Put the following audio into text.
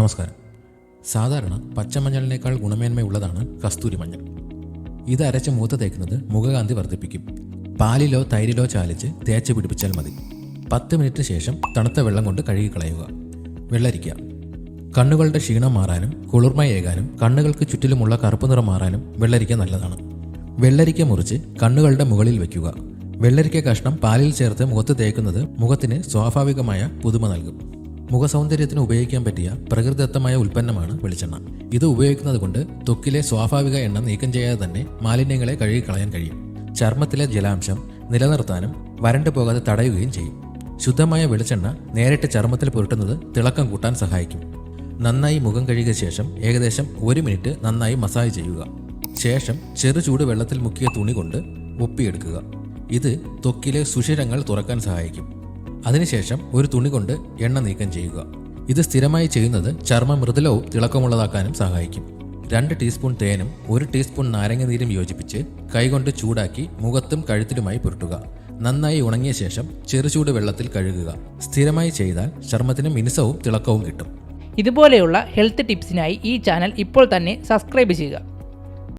നമസ്കാരം. സാധാരണ പച്ചമഞ്ഞളിനേക്കാൾ ഗുണമേന്മയുള്ളതാണ് കസ്തൂരി മഞ്ഞൾ. ഇത് അരച്ച് മൂത്ത തേക്കുന്നത് മുഖകാന്തി വർദ്ധിപ്പിക്കും. പാലിലോ തൈരിലോ ചാലിച്ച് തേച്ച് പിടിപ്പിച്ചാൽ മതി. 10 മിനിറ്റിന് ശേഷം തണുത്ത വെള്ളം കൊണ്ട് കഴുകിക്കളയുക. വെള്ളരിക്ക കണ്ണുകളുടെ ക്ഷീണം മാറാനും കുളിർമയേകാനും കണ്ണുകൾക്ക് ചുറ്റിലുമുള്ള കറുപ്പ് നിറം മാറാനും വെള്ളരിക്ക നല്ലതാണ്. വെള്ളരിക്ക മുറിച്ച് കണ്ണുകളുടെ മുകളിൽ വയ്ക്കുക. വെള്ളരിക്ക കഷ്ണം പാലിൽ ചേർത്ത് മുഖത്ത് തേക്കുന്നത് മുഖത്തിന് സ്വാഭാവികമായ പുതുമ നൽകും. മുഖസൗന്ദര്യത്തിന് ഉപയോഗിക്കാൻ പറ്റിയ പ്രകൃതിദത്തമായ ഉൽപ്പന്നമാണ് വെളിച്ചെണ്ണ. ഇത് ഉപയോഗിക്കുന്നത് കൊണ്ട് ത്വക്കിലെ സ്വാഭാവിക എണ്ണ നീക്കം ചെയ്യാതെ തന്നെ മാലിന്യങ്ങളെ കഴുകിക്കളയാൻ കഴിയും. ചർമ്മത്തിലെ ജലാംശം നിലനിർത്താനും വരണ്ടു പോകാതെ തടയുകയും ചെയ്യും. ശുദ്ധമായ വെളിച്ചെണ്ണ നേരിട്ട് ചർമ്മത്തിൽ പുരട്ടുന്നത് തിളക്കം കൂട്ടാൻ സഹായിക്കും. നന്നായി മുഖം കഴുകിയ ശേഷം ഏകദേശം 1 മിനിറ്റ് നന്നായി മസാജ് ചെയ്യുക. ശേഷം ചെറു ചൂട് വെള്ളത്തിൽ മുക്കിയ തുണി കൊണ്ട് ഒപ്പിയെടുക്കുക. ഇത് ത്വക്കിലെ സുഷിരങ്ങൾ തുറക്കാൻ സഹായിക്കും. അതിനുശേഷം ഒരു തുണി കൊണ്ട് എണ്ണ നീക്കം ചെയ്യുക. ഇത് സ്ഥിരമായി ചെയ്യുന്നത് ചർമ്മം മൃദുലവും തിളക്കമുള്ളതാക്കാനും സഹായിക്കും. 2 ടീസ്പൂൺ തേനും 1 ടീസ്പൂൺ നാരങ്ങനീരും യോജിപ്പിച്ച് കൈകൊണ്ട് ചൂടാക്കി മുഖത്തും കഴുത്തിലുമായി പുരട്ടുക. നന്നായി ഉണങ്ങിയ ശേഷം ചെറുചൂട് വെള്ളത്തിൽ കഴുകുക. സ്ഥിരമായി ചെയ്താൽ ചർമ്മത്തിന് മിനുസവും തിളക്കവും കിട്ടും. ഇതുപോലെയുള്ള ഹെൽത്ത് ടിപ്സിനായി ഈ ചാനൽ ഇപ്പോൾ തന്നെ സബ്സ്ക്രൈബ് ചെയ്യുക.